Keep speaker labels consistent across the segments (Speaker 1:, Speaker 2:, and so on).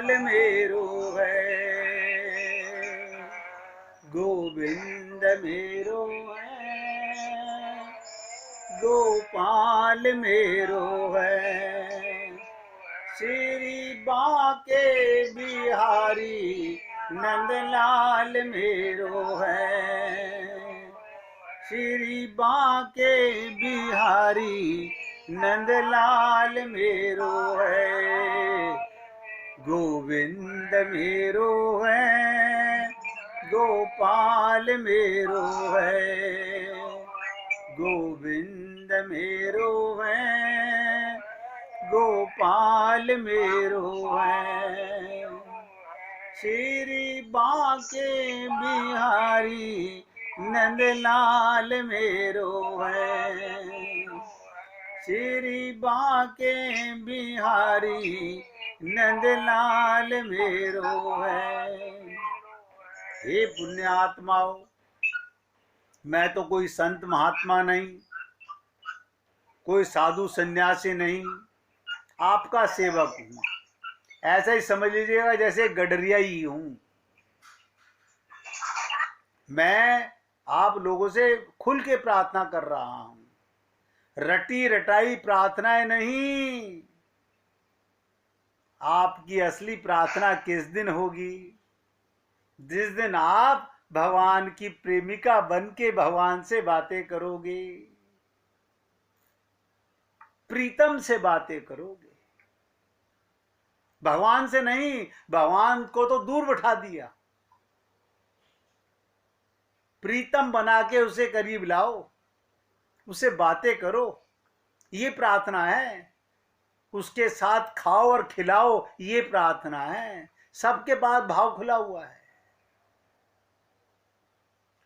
Speaker 1: गोपाल मेरो है, गोविंद मेरो है, गोपाल मेरो है। श्री बांके बिहारी नंदलाल मेरो है, श्री बांके बिहारी नंदलाल मेरो है, गोविंद मेरो है, गोपाल मेरो है, गोविंद मेरो है, गोपाल मेरो है। श्री बांके बिहारी नंदलाल मेरो है, श्री बांके बिहारी नंदलाल मेरो है। हे पुण्यात्माओं, मैं तो कोई संत महात्मा नहीं, कोई साधु सन्यासी नहीं, आपका सेवक हूं। ऐसा ही समझ लीजिएगा जैसे गडरिया ही हूं। मैं आप लोगों से खुल के प्रार्थना कर रहा हूं, रटी रटाई प्रार्थनाएं नहीं। आपकी असली प्रार्थना किस दिन होगी? जिस दिन आप भगवान की प्रेमिका बन के भगवान से बातें करोगे, प्रीतम से बातें करोगे। भगवान से नहीं, भगवान को तो दूर बैठा दिया, प्रीतम बना के उसे करीब लाओ, उसे बातें करो, ये प्रार्थना है। उसके साथ खाओ और खिलाओ, ये प्रार्थना है। सबके पास भाव खुला हुआ है।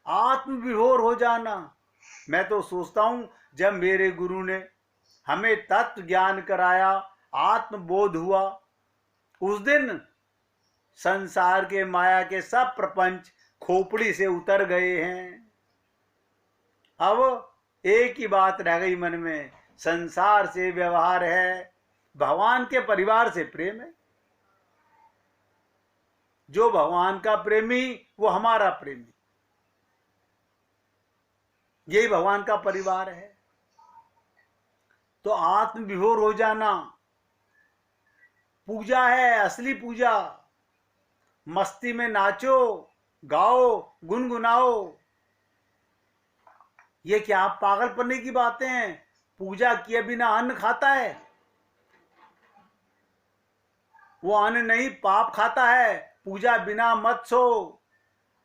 Speaker 1: आत्मविभोर हो जाना। मैं तो सोचता हूं जब मेरे गुरु ने हमें तत्व ज्ञान कराया, आत्मबोध हुआ, उस दिन संसार के माया के सब प्रपंच खोपड़ी से उतर गए हैं। अब एक ही बात रह गई मन में, संसार से व्यवहार है, भगवान के परिवार से प्रेम है। जो भगवान का प्रेमी वो हमारा प्रेमी, यही भगवान का परिवार है। तो आत्मविभोर हो जाना पूजा है, असली पूजा। मस्ती में नाचो, गाओ, गुनगुनाओ। ये क्या पागलपने की बातें हैं? पूजा किए बिना अन्न खाता है? वो अन्न नहीं, पाप खाता है। पूजा बिना मत सो,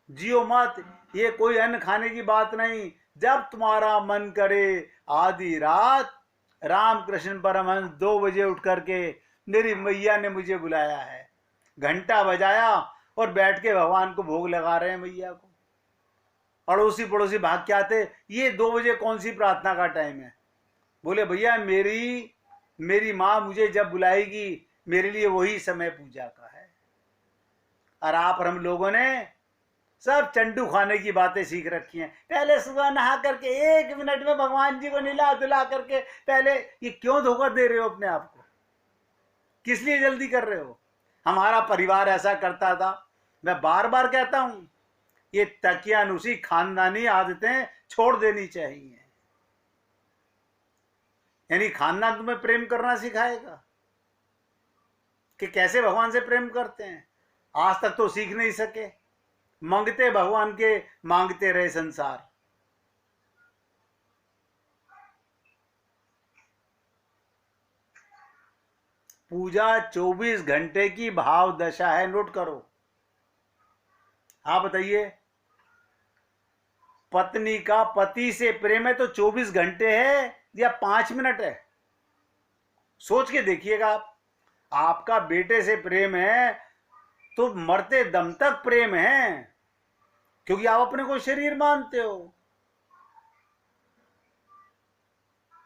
Speaker 1: जियो मत। ये कोई अन्न खाने की बात नहीं। जब तुम्हारा मन करे आधी रात, रामकृष्ण परमहंस 2 बजे उठ करके, मेरी मैया ने मुझे बुलाया है, घंटा बजाया और बैठ के भगवान को भोग लगा रहे हैं मैया को। अड़ोसी पड़ोसी भाग के आते, ये 2 बजे कौन सी प्रार्थना का टाइम है? बोले भैया मेरी माँ मुझे जब बुलाएगी, मेरे लिए वही समय पूजा का है। और आप और हम लोगों ने सब चंडू खाने की बातें सीख रखी हैं। पहले सुबह नहा करके 1 मिनट में भगवान जी को नहला धुला करके पहले, ये क्यों धोखा दे रहे हो अपने आप को? किस लिए जल्दी कर रहे हो? हमारा परिवार ऐसा करता था। मैं बार बार कहता हूं, ये तकियानुसी खानदानी आदतें छोड़ देनी चाहिए। यानी खानदान तुम्हें प्रेम करना सिखाएगा कि कैसे भगवान से प्रेम करते हैं। आज तक तो सीख नहीं सके, मांगते भगवान के, मांगते रहे संसार। पूजा 24 घंटे की भाव दशा है, नोट करो। आप बताइए, पत्नी का पति से प्रेम है तो 24 घंटे है या 5 मिनट है? सोच के देखिएगा आप। आपका बेटे से प्रेम है तो मरते दम तक प्रेम है, क्योंकि आप अपने को शरीर मानते हो।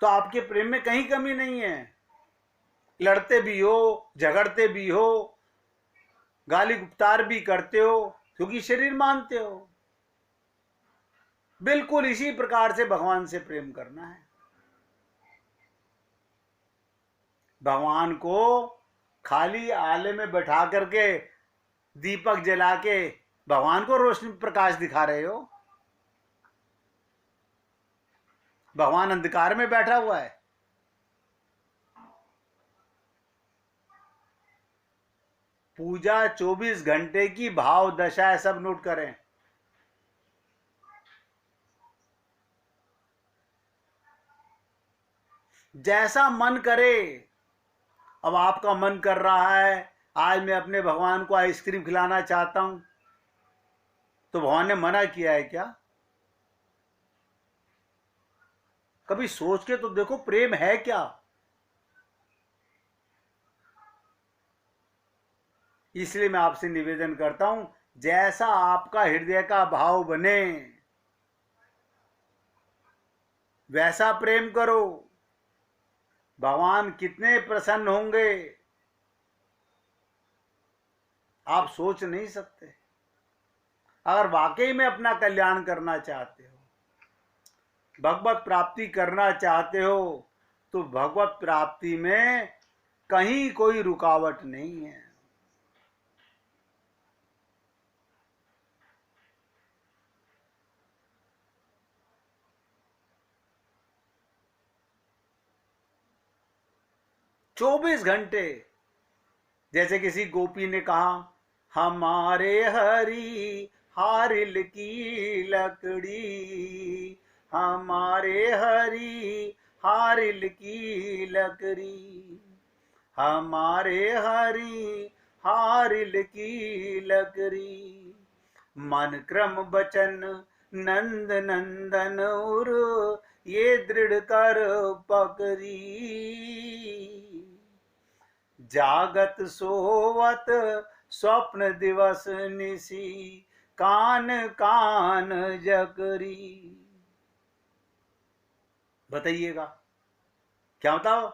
Speaker 1: तो आपके प्रेम में कहीं कमी नहीं है। लड़ते भी हो, झगड़ते भी हो, गाली गुप्तार भी करते हो, क्योंकि शरीर मानते हो। बिल्कुल इसी प्रकार से भगवान से प्रेम करना है। भगवान को खाली आले में बैठा करके दीपक जला के भगवान को रोशनी प्रकाश दिखा रहे हो? भगवान अंधकार में बैठा हुआ है। पूजा 24 घंटे की भाव दशा है, सब नोट करें। जैसा मन करे। अब आपका मन कर रहा है आज मैं अपने भगवान को आइसक्रीम खिलाना चाहता हूं, तो भगवान ने मना किया है क्या? कभी सोच के तो देखो, प्रेम है क्या? इसलिए मैं आपसे निवेदन करता हूं, जैसा आपका हृदय का भाव बने वैसा प्रेम करो। भगवान कितने प्रसन्न होंगे आप सोच नहीं सकते। अगर वाकई में अपना कल्याण करना चाहते हो, भगवत प्राप्ति करना चाहते हो, तो भगवत प्राप्ति में कहीं कोई रुकावट नहीं है। चौबीस घंटे। जैसे किसी गोपी ने कहा, हमारे हरि हारिल की लकड़ी, हमारे हरि हारिल की लकड़ी, हमारे हरि हारिल की लकड़ी, मन क्रम बचन नंद नंदन उर ये दृढ़ कर पकड़ी, जागत सोवत स्वप्न दिवस निसी कान कान जकरी। बताइएगा क्या बताओ?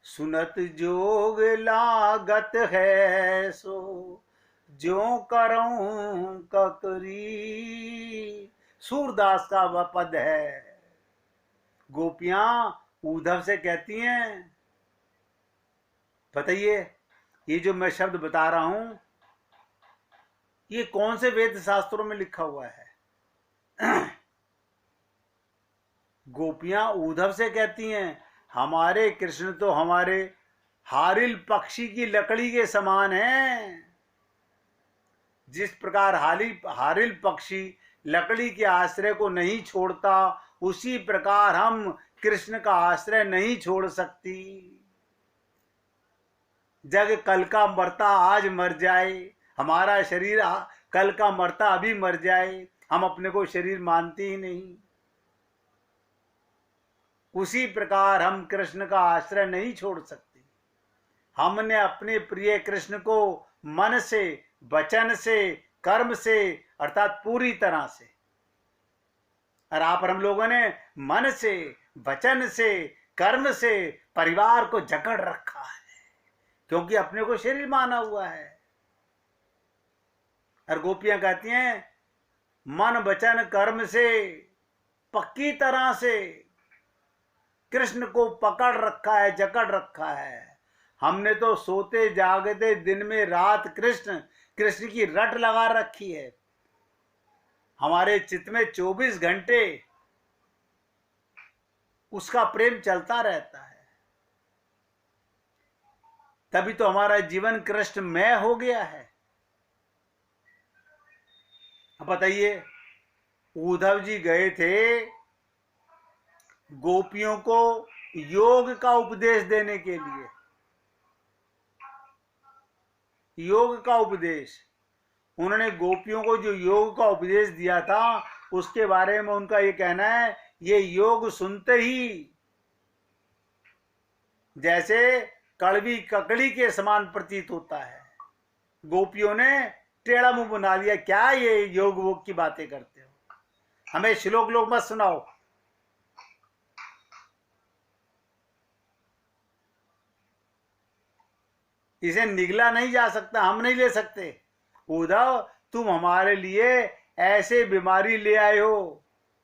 Speaker 1: सुनत जोग लागत है सो ज्यों करऊं ककरी। सूरदास का वह पद है। गोपियां उद्धव से कहती हैं, बताइए ये जो मैं शब्द बता रहा हूं ये कौन से वेद शास्त्रों में लिखा हुआ है? गोपियां उद्धव से कहती हैं, हमारे कृष्ण तो हमारे हारिल पक्षी की लकड़ी के समान हैं। जिस प्रकार हारिल पक्षी लकड़ी के आश्रय को नहीं छोड़ता, उसी प्रकार हम कृष्ण का आश्रय नहीं छोड़ सकती। जग कल का मरता आज मर जाए, हमारा शरीर कल का मरता अभी मर जाए, हम अपने को शरीर मानते ही नहीं। उसी प्रकार हम कृष्ण का आश्रय नहीं छोड़ सकते। हमने अपने प्रिय कृष्ण को मन से, वचन से, कर्म से अर्थात पूरी तरह से, और आप हम लोगों ने मन से, वचन से, कर्म से परिवार को जकड़ रखा है, क्योंकि अपने को शरीर माना हुआ है। और गोपियां कहती हैं, मन वचन कर्म से पक्की तरह से कृष्ण को पकड़ रखा है, जकड़ रखा है। हमने तो सोते जागते दिन में रात कृष्ण की रट लगा रखी है। हमारे चित्त में 24 घंटे उसका प्रेम चलता रहता है। तभी तो हमारा जीवन कृष्णमय हो गया है। अब बताइए, उद्धव जी गए थे गोपियों को योग का उपदेश देने के लिए। योग का उपदेश, उन्होंने गोपियों को जो योग का उपदेश दिया था उसके बारे में उनका ये कहना है, ये योग सुनते ही जैसे कड़वी ककड़ी के समान प्रतीत होता है। गोपियों ने टेढ़ा मुंह बना लिया, क्या ये योग वोग की बातें करते हो, हमें श्लोक लोग मत सुनाओ। इसे निगला नहीं जा सकता, हम नहीं ले सकते। उद्धव, तुम हमारे लिए ऐसे बीमारी ले आए हो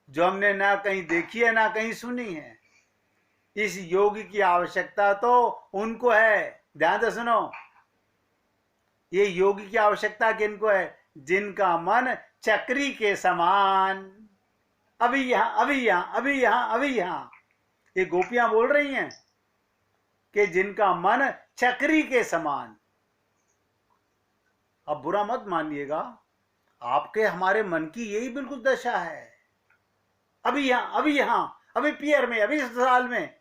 Speaker 1: जो हमने ना कहीं देखी है ना कहीं सुनी है। इस योग की आवश्यकता तो उनको है, ध्यान से सुनो, ये योग की आवश्यकता किनको है? जिनका मन चक्री के समान, अभी यहां अभी यहां अभी यहां अभी यहां, ये गोपियां बोल रही हैं कि जिनका मन चक्री के समान। अब बुरा मत मानिएगा, आपके हमारे मन की यही बिल्कुल दशा है। अभी यहां अभी यहां, अभी पियर में, अभी ससुराल में,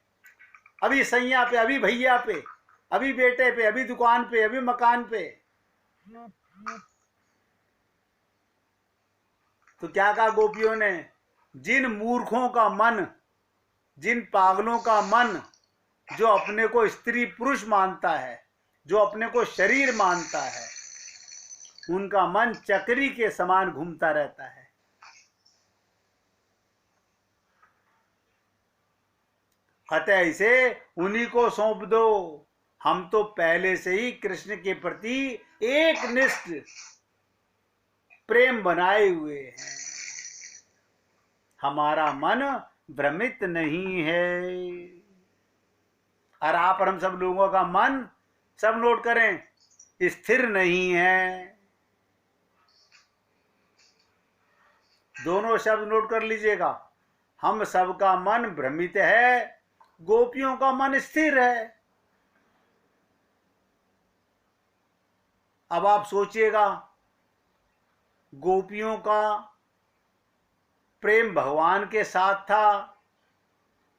Speaker 1: अभी सैया पे, अभी भैया पे, अभी बेटे पे, अभी दुकान पे, अभी मकान पे। तो क्या कहा गोपियों ने? जिन मूर्खों का मन, जिन पागलों का मन जो अपने को स्त्री पुरुष मानता है, जो अपने को शरीर मानता है, उनका मन चक्री के समान घूमता रहता है। अतः इसे उन्हीं को सौंप दो। हम तो पहले से ही कृष्ण के प्रति एक निष्ठ प्रेम बनाए हुए हैं, हमारा मन भ्रमित नहीं है। और आप और हम सब लोगों का मन, सब नोट करें, स्थिर नहीं है। दोनों शब्द नोट कर लीजिएगा। हम सबका मन भ्रमित है, गोपियों का मन स्थिर है। अब आप सोचिएगा, गोपियों का प्रेम भगवान के साथ था,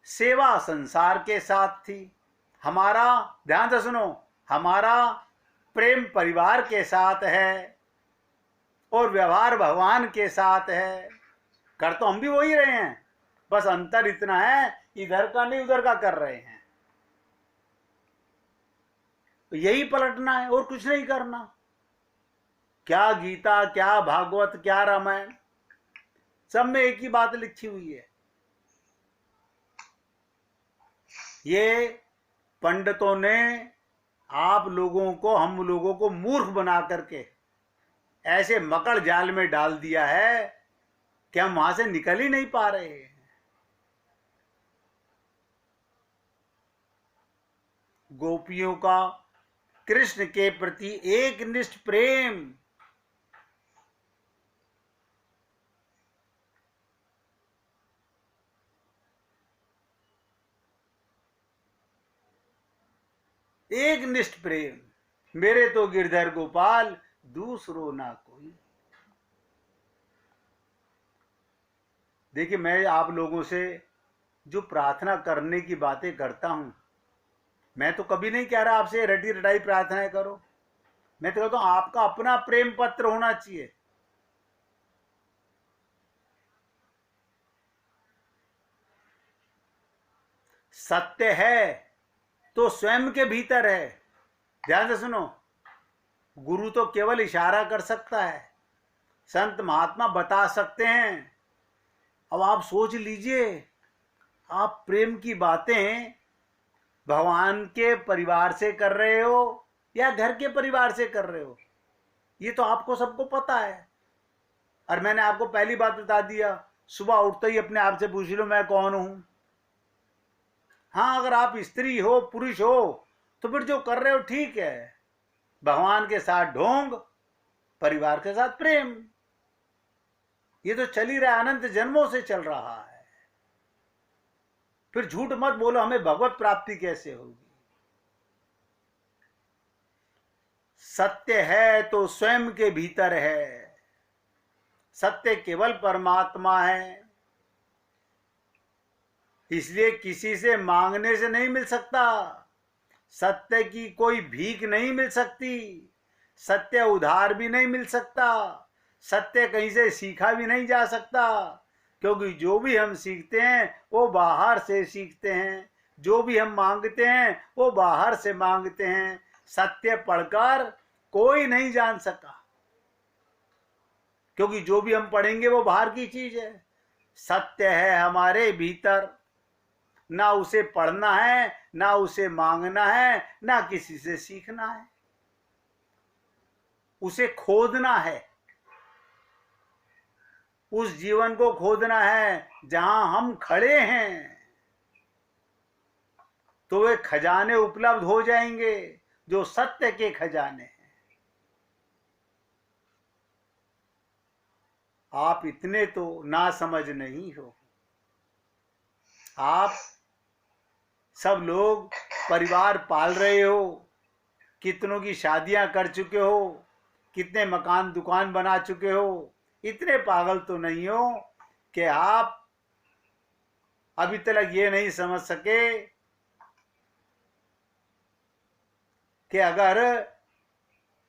Speaker 1: सेवा संसार के साथ थी। हमारा, ध्यान से सुनो, हमारा प्रेम परिवार के साथ है और व्यवहार भगवान के साथ है। कर तो हम भी वही रहे हैं, बस अंतर इतना है, इधर का नहीं उधर का कर रहे हैं। तो यही पलटना है और कुछ नहीं करना। क्या गीता, क्या भागवत, क्या रामायण, सब में एक ही बात लिखी हुई है। ये पंडितों ने आप लोगों को, हम लोगों को मूर्ख बना करके ऐसे मकड़ जाल में डाल दिया है कि हम वहां से निकल ही नहीं पा रहे हैं। गोपियों का कृष्ण के प्रति एक निष्ठ प्रेम, एक निष्ठ प्रेम, मेरे तो गिरधर गोपाल दूसरो ना कोई। देखिए, मैं आप लोगों से जो प्रार्थना करने की बातें करता हूं, मैं तो कभी नहीं कह रहा आपसे रटी रटाई प्रार्थनाएं करो। मैं तो कहता हूं आपका अपना प्रेम पत्र होना चाहिए। सत्य है तो स्वयं के भीतर है। ध्यान से सुनो, गुरु तो केवल इशारा कर सकता है, संत महात्मा बता सकते हैं। अब आप सोच लीजिए, आप प्रेम की बातें भगवान के परिवार से कर रहे हो या घर के परिवार से कर रहे हो, ये तो आपको सबको पता है। और मैंने आपको पहली बात बता दिया, सुबह उठते ही अपने आप से पूछ लो मैं कौन हूं। हाँ, अगर आप स्त्री हो, पुरुष हो, तो फिर जो कर रहे हो ठीक है। भगवान के साथ ढोंग, परिवार के साथ प्रेम, ये तो चल ही रहा है, अनंत जन्मों से चल रहा है। फिर झूठ मत बोलो हमें भगवत प्राप्ति कैसे होगी। सत्य है तो स्वयं के भीतर है, सत्य केवल परमात्मा है, इसलिए किसी से मांगने से नहीं मिल सकता। सत्य की कोई भीख नहीं मिल सकती, सत्य उधार भी नहीं मिल सकता, सत्य कहीं से सीखा भी नहीं जा सकता, क्योंकि जो भी हम सीखते हैं वो बाहर से सीखते हैं, जो भी हम मांगते हैं वो बाहर से मांगते हैं। सत्य पढ़कर कोई नहीं जान सका, क्योंकि जो भी हम पढ़ेंगे वो बाहर की चीज है। सत्य है हमारे भीतर, ना उसे पढ़ना है, ना उसे मांगना है, ना किसी से सीखना है, उसे खोदना है। उस जीवन को खोदना है जहां हम खड़े हैं। तो वे खजाने उपलब्ध हो जाएंगे जो सत्य के खजाने हैं। आप इतने तो ना समझ नहीं हो। आप सब लोग परिवार पाल रहे हो, कितनों की शादियां कर चुके हो, कितने मकान दुकान बना चुके हो। इतने पागल तो नहीं हो कि आप अभी तक ये नहीं समझ सके कि अगर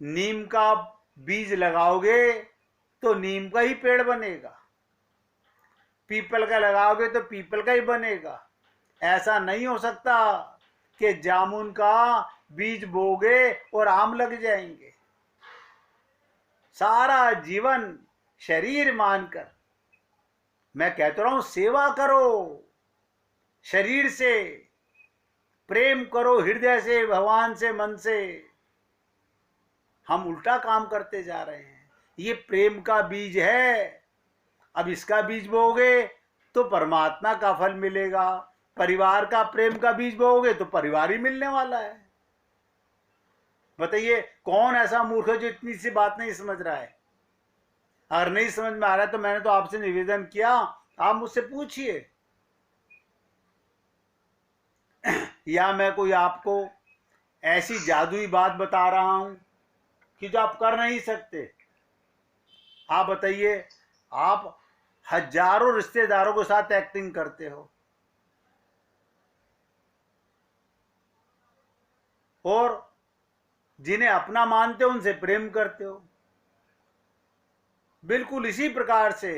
Speaker 1: नीम का बीज लगाओगे तो नीम का ही पेड़ बनेगा, पीपल का लगाओगे तो पीपल का ही बनेगा। ऐसा नहीं हो सकता कि जामुन का बीज बोगे और आम लग जाएंगे। सारा जीवन शरीर मानकर मैं कहता रहा हूं, सेवा करो, शरीर से प्रेम करो, हृदय से, भगवान से, मन से। हम उल्टा काम करते जा रहे हैं। ये प्रेम का बीज है, अब इसका बीज बोओगे तो परमात्मा का फल मिलेगा। परिवार का प्रेम का बीज बोओगे तो परिवार ही मिलने वाला है। बताइए कौन ऐसा मूर्ख है जो इतनी सी बात नहीं समझ रहा है। अगर नहीं समझ में आ रहा है तो मैंने तो आपसे निवेदन किया, आप मुझसे पूछिए, या मैं कोई आपको ऐसी जादुई बात बता रहा हूं कि जो आप कर नहीं सकते। आप बताइए, आप हजारों रिश्तेदारों के साथ एक्टिंग करते हो और जिन्हें अपना मानते हो उनसे प्रेम करते हो। बिल्कुल इसी प्रकार से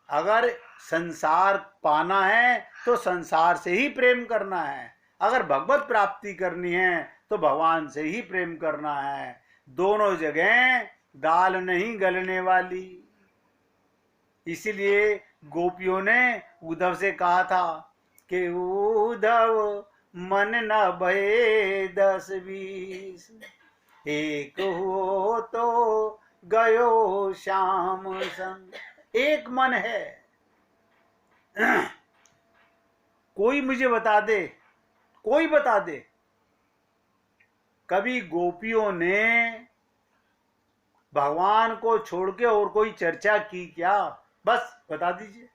Speaker 1: अगर संसार पाना है तो संसार से ही प्रेम करना है, अगर भगवत प्राप्ति करनी है तो भगवान से ही प्रेम करना है। दोनों जगह दाल नहीं गलने वाली। इसीलिए गोपियों ने उद्धव से कहा था कि उद्धव मन न भये 10-20, एक हो तो गयो श्याम संग। एक मन है। कोई मुझे बता दे, कोई बता दे, कभी गोपियों ने भगवान को छोड़ के और कोई चर्चा की क्या? बस बता दीजिए।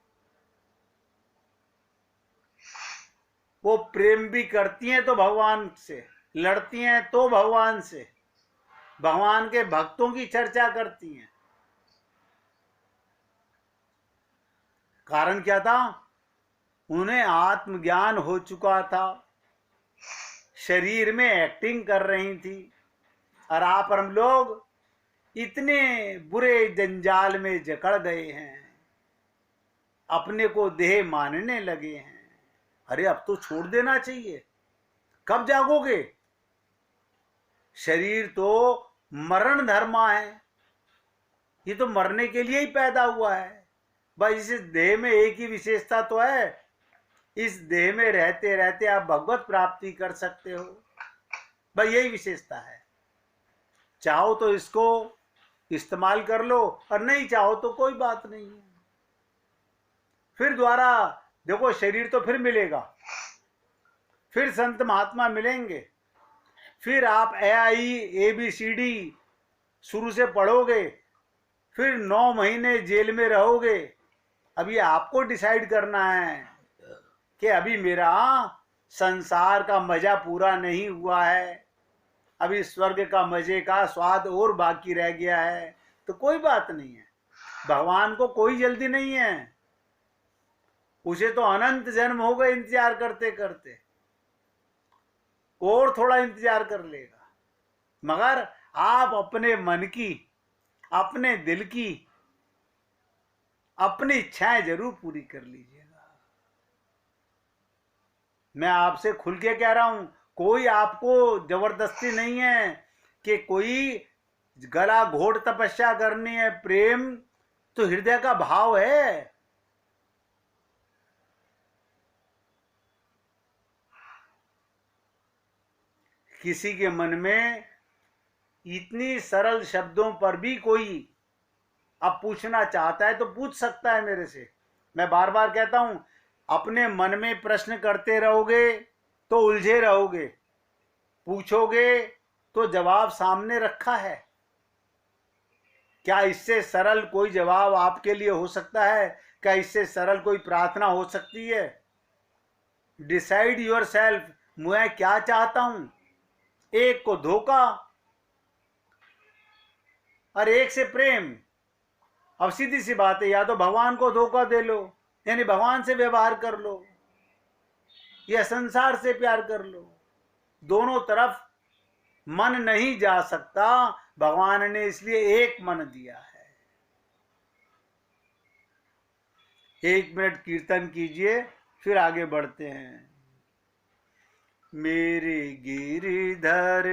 Speaker 1: वो प्रेम भी करती हैं तो भगवान से, लड़ती हैं तो भगवान से, भगवान के भक्तों की चर्चा करती हैं। कारण क्या था? उन्हें आत्मज्ञान हो चुका था, शरीर में एक्टिंग कर रही थी। और आप और हम लोग इतने बुरे जंजाल में जकड़ गए हैं, अपने को देह मानने लगे हैं। अरे अब तो छोड़ देना चाहिए। कब जागोगे? शरीर तो मरण धर्मा है, ये तो मरने के लिए ही पैदा हुआ है। बस इस देह में एक ही विशेषता तो है, इस देह में रहते रहते आप भगवत प्राप्ति कर सकते हो। बस यही विशेषता है। चाहो तो इसको इस्तेमाल कर लो और नहीं चाहो तो कोई बात नहीं है। फिर दोबारा देखो, शरीर तो फिर मिलेगा, फिर संत महात्मा मिलेंगे, फिर आप ABCD शुरू से पढ़ोगे, फिर 9 महीने जेल में रहोगे। अब ये आपको डिसाइड करना है कि अभी मेरा संसार का मजा पूरा नहीं हुआ है, अभी स्वर्ग का मजे का स्वाद और बाकी रह गया है। तो कोई बात नहीं है, भगवान को कोई जल्दी नहीं है। उसे तो अनंत जन्म हो गए इंतजार करते करते, और थोड़ा इंतजार कर लेगा। मगर आप अपने मन की, अपने दिल की, अपनी इच्छाएं जरूर पूरी कर लीजिएगा। मैं आपसे खुल के कह रहा हूं, कोई आपको जबरदस्ती नहीं है कि कोई गला घोट तपस्या करनी है। प्रेम तो हृदय का भाव है। किसी के मन में इतनी सरल शब्दों पर भी कोई अब पूछना चाहता है तो पूछ सकता है मेरे से। मैं बार बार कहता हूं, अपने मन में प्रश्न करते रहोगे तो उलझे रहोगे, पूछोगे तो जवाब सामने रखा है। क्या इससे सरल कोई जवाब आपके लिए हो सकता है? क्या इससे सरल कोई प्रार्थना हो सकती है? डिसाइड योर सेल्फ, मैं क्या चाहता हूं। एक को धोखा और एक से प्रेम। अब सीधी सी बात है, या तो भगवान को धोखा दे लो, यानी भगवान से व्यवहार कर लो, या संसार से प्यार कर लो। दोनों तरफ मन नहीं जा सकता, भगवान ने इसलिए एक मन दिया है। 1 मिनट कीर्तन कीजिए, फिर आगे बढ़ते हैं। मेरे गिरधर